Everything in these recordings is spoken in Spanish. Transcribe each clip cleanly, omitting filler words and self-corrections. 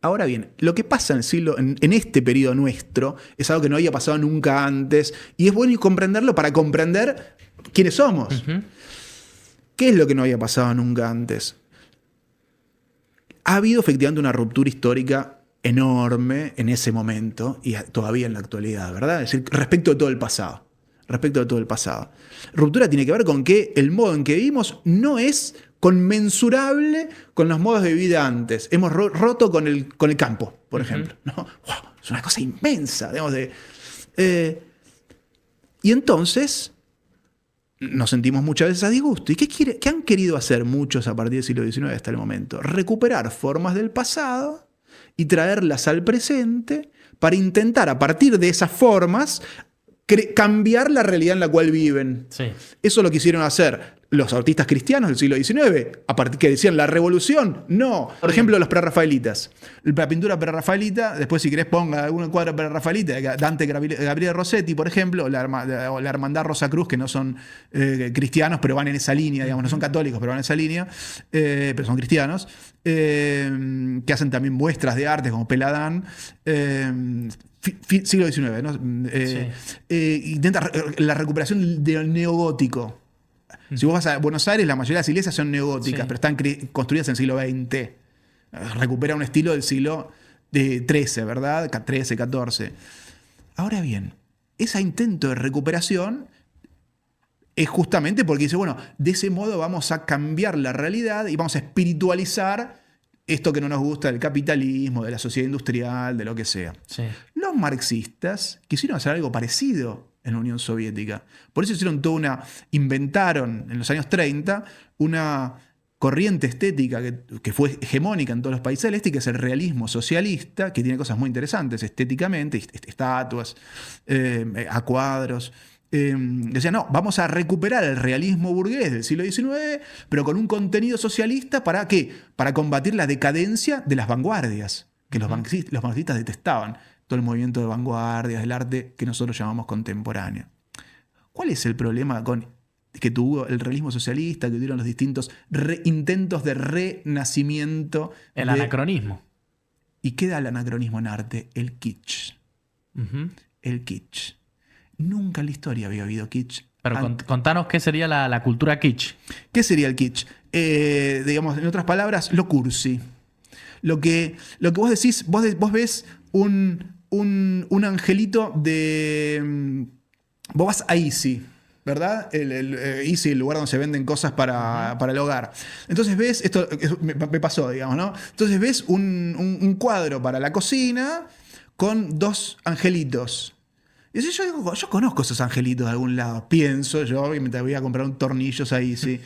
Ahora bien, lo que pasa en este periodo nuestro es algo que no había pasado nunca antes y es bueno comprenderlo para comprender quiénes somos. ¿Qué es lo que no había pasado nunca antes? Ha habido efectivamente una ruptura histórica enorme en ese momento y todavía en la actualidad, ¿verdad? Es decir, respecto de todo el pasado. Respecto de todo el pasado. Ruptura tiene que ver con que el modo en que vivimos no es conmensurable con los modos de vida antes. Hemos roto con el campo, por ejemplo. ¿No? ¡Wow! Es una cosa inmensa. Digamos, y entonces nos sentimos muchas veces a disgusto. ¿Y qué han querido hacer muchos a partir del siglo XIX hasta el momento? Recuperar formas del pasado y traerlas al presente para intentar, a partir de esas formas, cambiar la realidad en la cual viven. Sí. Eso lo quisieron hacer los artistas cristianos del siglo XIX, a partir que decían la revolución. No. Por ejemplo, los prerrafaelitas. La pintura prerrafaelita, después si querés ponga algún cuadro prerrafaelita, Dante Gabriele Rossetti, por ejemplo, o la Hermandad Rosacruz, que no son cristianos, pero van en esa línea, digamos, no son católicos, pero van en esa línea, pero son cristianos, que hacen también muestras de arte como Peladán, siglo XIX, ¿no? Intenta la recuperación del neogótico. Si vos vas a Buenos Aires, la mayoría de las iglesias son neogóticas, pero están construidas en el siglo XX. Recupera un estilo del siglo XIII, ¿verdad? XIII, XIV. Ahora bien, ese intento de recuperación es justamente porque dice, bueno, de ese modo vamos a cambiar la realidad y vamos a espiritualizar esto que no nos gusta del capitalismo, de la sociedad industrial, de lo que sea. Sí. Los marxistas quisieron hacer algo parecido en la Unión Soviética. Por eso inventaron en los años 30 una corriente estética que fue hegemónica en todos los países del este, que es el realismo socialista, que tiene cosas muy interesantes estéticamente, estatuas, a cuadros. Decían, no, vamos a recuperar el realismo burgués del siglo XIX, pero con un contenido socialista, ¿para qué? Para combatir la decadencia de las vanguardias, que los marxistas detestaban. Todo el movimiento de vanguardias, del arte que nosotros llamamos contemporáneo. ¿Cuál es el problema que tuvo el realismo socialista, que tuvieron los distintos intentos de renacimiento? El anacronismo. ¿Y qué da el anacronismo en arte? El kitsch. El kitsch. Nunca en la historia había habido kitsch. Pero contanos qué sería la cultura kitsch. ¿Qué sería el kitsch? Digamos, en otras palabras, lo cursi. Lo que vos decís, vos ves un angelito de... Vos vas a Easy, ¿verdad? Easy, el lugar donde se venden cosas para el hogar. Entonces ves, esto me pasó, digamos, ¿no? Entonces ves un cuadro para la cocina con dos angelitos. Y yo digo, yo conozco esos angelitos de algún lado. Pienso yo, y me voy a comprar un tornillos ahí, sí.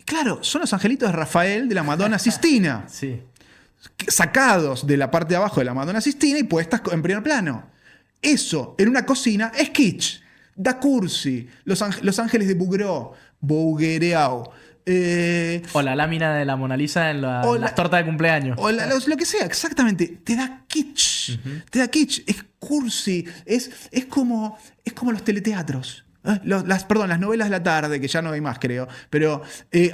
Claro, son los angelitos de Rafael de la Madonna Sistina. Sí. Sacados de la parte de abajo de la Madonna Sistina y puestas en primer plano. Eso, en una cocina, es kitsch. Da cursi. Los ángeles de Bouguereau. O la lámina de la Mona Lisa en las tortas de cumpleaños. O lo que sea, exactamente. Te da kitsch. Te da kitsch. Es cursi. Es como los teleteatros. Las novelas de la tarde, que ya no hay más, creo, pero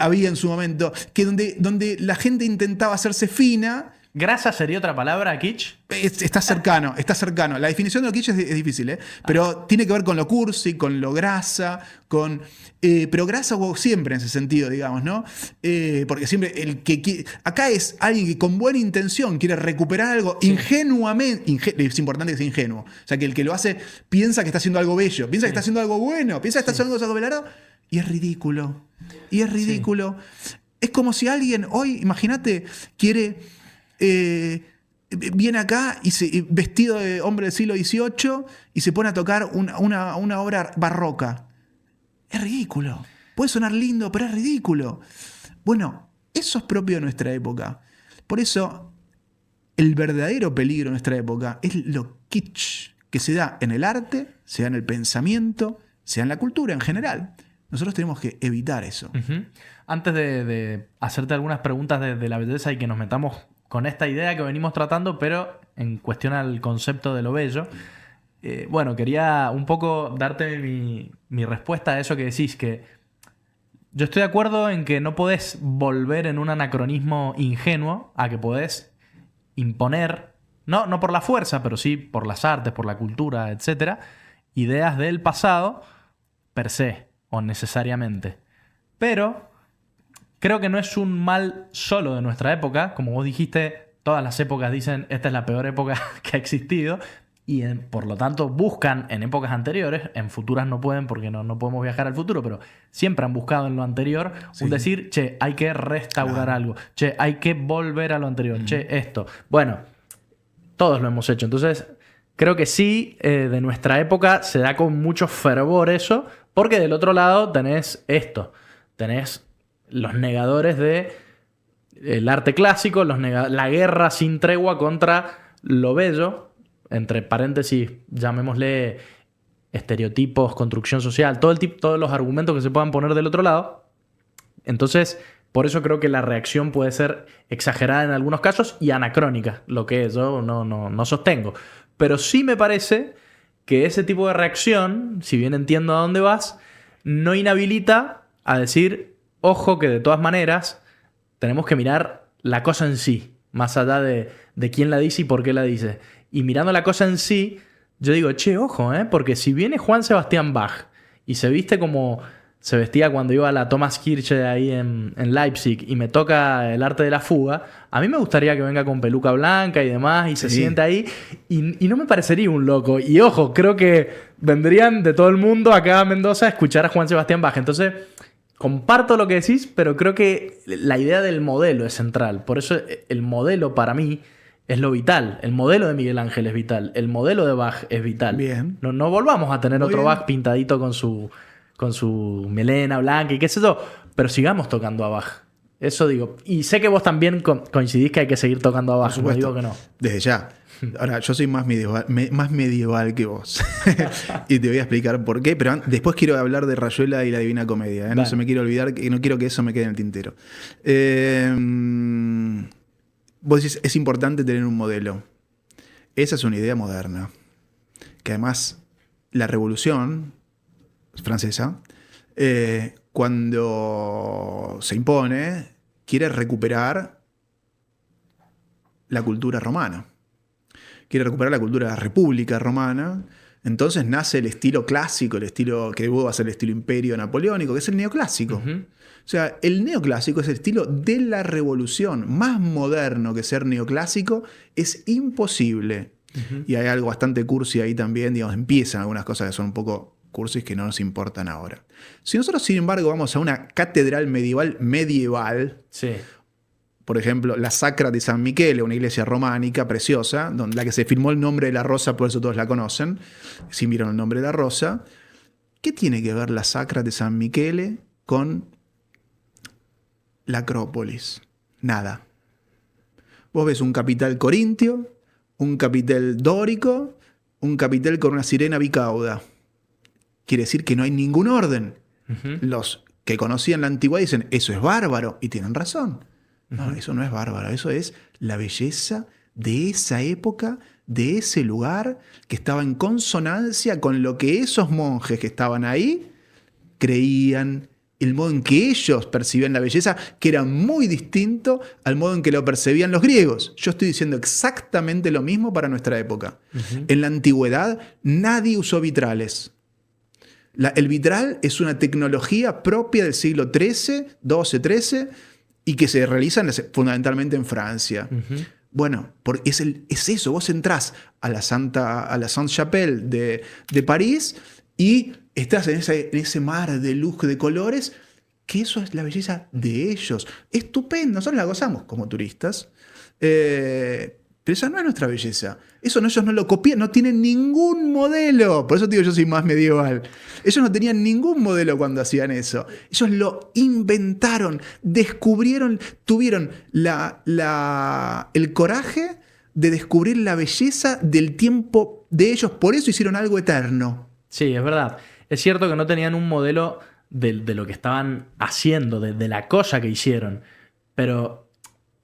había en su momento, que donde la gente intentaba hacerse fina. ¿Grasa sería otra palabra, kitsch? Está cercano. La definición de lo kitsch es difícil, pero tiene que ver con lo cursi, con lo grasa, pero grasa siempre en ese sentido, digamos, ¿no? Porque siempre acá es alguien que con buena intención quiere recuperar algo ingenuamente. Es importante que sea ingenuo. O sea, que el que lo hace piensa que está haciendo algo bello, piensa que está haciendo algo bueno, piensa que está haciendo algo velardo, y es ridículo. Es como si alguien hoy, imagínate, viene acá vestido de hombre del siglo XVIII y se pone a tocar una obra barroca. Es ridículo. Puede sonar lindo, pero es ridículo. Bueno, eso es propio de nuestra época. Por eso, el verdadero peligro de nuestra época es lo kitsch, que se da en el arte, se da en el pensamiento, se da en la cultura en general. Nosotros tenemos que evitar eso. Antes de hacerte algunas preguntas de la belleza y que nos metamos con esta idea que venimos tratando, pero en cuestión al concepto de lo bello, quería un poco darte mi respuesta a eso que decís, que yo estoy de acuerdo en que no podés volver en un anacronismo ingenuo a que podés imponer, no por la fuerza, pero sí por las artes, por la cultura, etcétera, ideas del pasado per se o necesariamente. Pero creo que no es un mal solo de nuestra época. Como vos dijiste, todas las épocas dicen esta es la peor época que ha existido y por lo tanto buscan en épocas anteriores, en futuras no pueden porque no podemos viajar al futuro, pero siempre han buscado en lo anterior un decir, che, hay que restaurar algo, che, hay que volver a lo anterior, che, esto. Bueno, todos lo hemos hecho. Entonces, creo que sí, de nuestra época se da con mucho fervor eso, porque del otro lado tenés esto, tenés los negadores del arte clásico, la guerra sin tregua contra lo bello, entre paréntesis, llamémosle estereotipos, construcción social, todos los argumentos que se puedan poner del otro lado. Entonces, por eso creo que la reacción puede ser exagerada en algunos casos y anacrónica, lo que yo no sostengo. Pero sí me parece que ese tipo de reacción, si bien entiendo a dónde vas, no inhabilita a decir, ojo que de todas maneras tenemos que mirar la cosa en sí, más allá de quién la dice y por qué la dice. Y mirando la cosa en sí, yo digo, che, ojo, porque si viene Juan Sebastián Bach y se viste como se vestía cuando iba a la Thomas Kirche ahí en Leipzig y me toca el arte de la fuga, a mí me gustaría que venga con peluca blanca y demás y se siente ahí y no me parecería un loco. Y ojo, creo que vendrían de todo el mundo acá a Mendoza a escuchar a Juan Sebastián Bach. Entonces, comparto lo que decís, pero creo que la idea del modelo es central. Por eso el modelo para mí es lo vital. El modelo de Miguel Ángel es vital. El modelo de Bach es vital. Bien. No volvamos a tener otro Bach pintadito con su melena blanca y qué sé yo. Pero sigamos tocando a Bach. Eso digo. Y sé que vos también coincidís que hay que seguir tocando a Bach. Por supuesto. No digo que no. Desde ya. Ahora, yo soy más medieval que vos. Y te voy a explicar por qué. Pero después quiero hablar de Rayuela y la Divina Comedia. No se me quiere olvidar, que no quiero que eso me quede en el tintero. Vos decís, es importante tener un modelo. Esa es una idea moderna. Que además, la Revolución Francesa, cuando se impone, quiere recuperar la cultura romana. Quiere recuperar la cultura de la República Romana. Entonces nace el estilo clásico, el estilo que luego va a ser el estilo imperio napoleónico, que es el neoclásico. O sea, el neoclásico es el estilo de la revolución. Más moderno que ser neoclásico es imposible. Y hay algo bastante cursi ahí también. Digamos, empiezan algunas cosas que son un poco cursis que no nos importan ahora. Si nosotros, sin embargo, vamos a una catedral medieval, sí. Por ejemplo, la Sacra de San Michele, una iglesia románica preciosa, donde la que se firmó el nombre de la rosa, por eso todos la conocen, si miran el nombre de la rosa. ¿Qué tiene que ver la Sacra de San Michele con la Acrópolis? Nada. Vos ves un capitel corintio, un capitel dórico, un capitel con una sirena bicauda. Quiere decir que no hay ningún orden. Los que conocían la antigüedad dicen, eso es bárbaro, y tienen razón. No, eso no es bárbaro, eso es la belleza de esa época, de ese lugar, que estaba en consonancia con lo que esos monjes que estaban ahí creían, el modo en que ellos percibían la belleza, que era muy distinto al modo en que lo percibían los griegos. Yo estoy diciendo exactamente lo mismo para nuestra época. En la antigüedad nadie usó vitrales. El vitral es una tecnología propia del siglo XIII, XII, y que se realiza fundamentalmente en Francia. Bueno, es eso. Vos entrás a la Sainte-Chapelle de París y estás en ese mar de luz de colores, que eso es la belleza de ellos. Estupendo, nosotros la gozamos como turistas. Pero esa no es nuestra belleza. Eso ellos no lo copian, no tienen ningún modelo. Por eso te digo, yo soy más medieval. Ellos no tenían ningún modelo cuando hacían eso. Ellos lo inventaron, descubrieron, tuvieron el coraje de descubrir la belleza del tiempo de ellos. Por eso hicieron algo eterno. Sí, es verdad. Es cierto que no tenían un modelo de lo que estaban haciendo, de la cosa que hicieron. Pero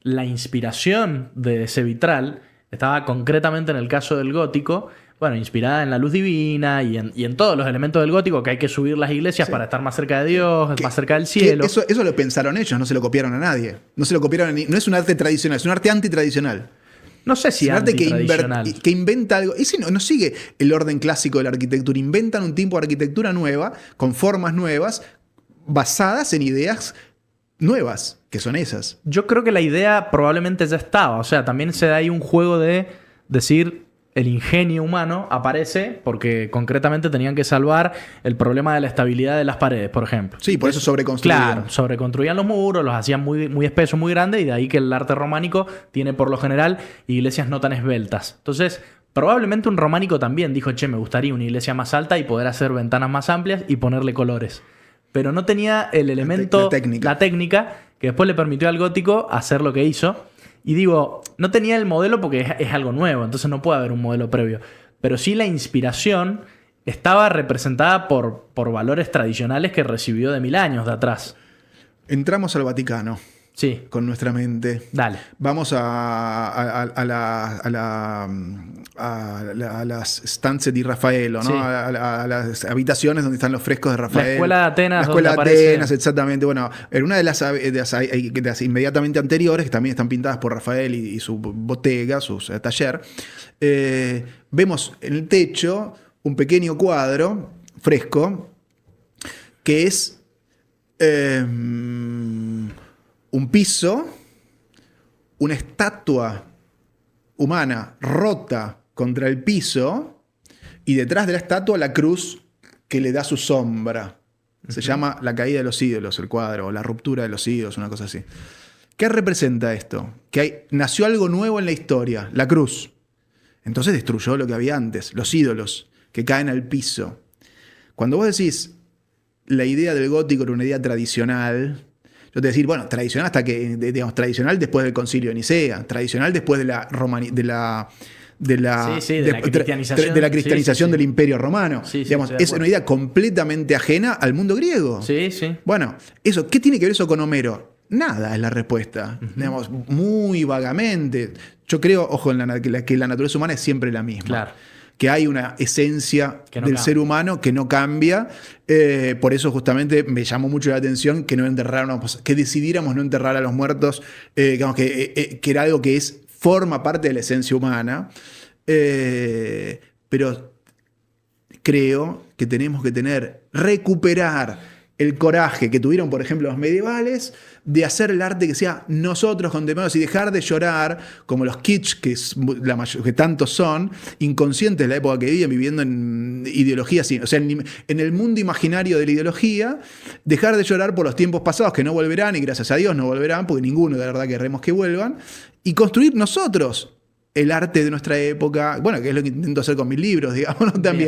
la inspiración de ese vitral estaba concretamente en el caso del gótico, bueno, inspirada en la luz divina y en todos los elementos del gótico, que hay que subir las iglesias para estar más cerca de Dios, más cerca del cielo. Eso lo pensaron ellos, no se lo copiaron a nadie. No se lo copiaron no es un arte tradicional, es un arte antitradicional. no sé si es un arte antitradicional. que inventa algo. Ese no sigue el orden clásico de la arquitectura. Inventan un tipo de arquitectura nueva, con formas nuevas, basadas en ideas nuevas, que son esas. Yo creo que la idea probablemente ya estaba. O sea, también se da ahí un juego de decir el ingenio humano aparece porque concretamente tenían que salvar el problema de la estabilidad de las paredes, por ejemplo. Sí, por eso sobreconstruían. Claro, sobreconstruían los muros, los hacían muy, muy espesos, muy grandes, y de ahí que el arte románico tiene por lo general iglesias no tan esbeltas. Entonces, probablemente un románico también dijo, che, me gustaría una iglesia más alta y poder hacer ventanas más amplias y ponerle colores. Pero no tenía el elemento, la técnica, que después le permitió al gótico hacer lo que hizo. Y digo, no tenía el modelo porque es algo nuevo, entonces no puede haber un modelo previo. Pero sí la inspiración estaba representada por valores tradicionales que recibió de 1000 años de atrás. Entramos al Vaticano. Sí. Con nuestra mente. Dale. Vamos a las stanze di Raffaello, ¿no? Sí. A las habitaciones donde están los frescos de Rafael. La escuela de Atenas. La escuela de aparece... Atenas, exactamente. Bueno, en una de las inmediatamente anteriores, que también están pintadas por Rafael y su botega, su taller, vemos en el techo un pequeño cuadro fresco que es un piso, una estatua humana rota contra el piso y detrás de la estatua la cruz que le da su sombra. Se llama La caída de los ídolos, el cuadro, o La ruptura de los ídolos, una cosa así. ¿Qué representa esto? Que nació algo nuevo en la historia, la cruz. Entonces destruyó lo que había antes, los ídolos que caen al piso. Cuando vos decís la idea del gótico era una idea tradicional, yo te decir, bueno, tradicional hasta que, digamos, tradicional después del Concilio de Nicea, tradicional después de la cristianización del Imperio Romano. Sí, digamos, es una idea completamente ajena al mundo griego. Sí, sí. Bueno, eso, ¿qué tiene que ver eso con Homero? Nada es la respuesta. Digamos, muy vagamente. Yo creo, ojo, que la naturaleza humana es siempre la misma. Claro. Que hay una esencia del ser humano que no cambia. Por eso justamente me llamó mucho la atención que que decidiéramos no enterrar a los muertos, digamos, que era algo que forma parte de la esencia humana. Pero creo que tenemos que recuperar el coraje que tuvieron, por ejemplo, los medievales, de hacer el arte que sea nosotros contemplados y dejar de llorar como los kitsch, que tantos son, inconscientes de la época que viviendo en ideologías, o sea, en el mundo imaginario de la ideología, dejar de llorar por los tiempos pasados que no volverán, y gracias a Dios no volverán, porque ninguno de verdad queremos que vuelvan, y construir nosotros el arte de nuestra época, bueno, que es lo que intento hacer con mis libros, digamos, ¿no? También.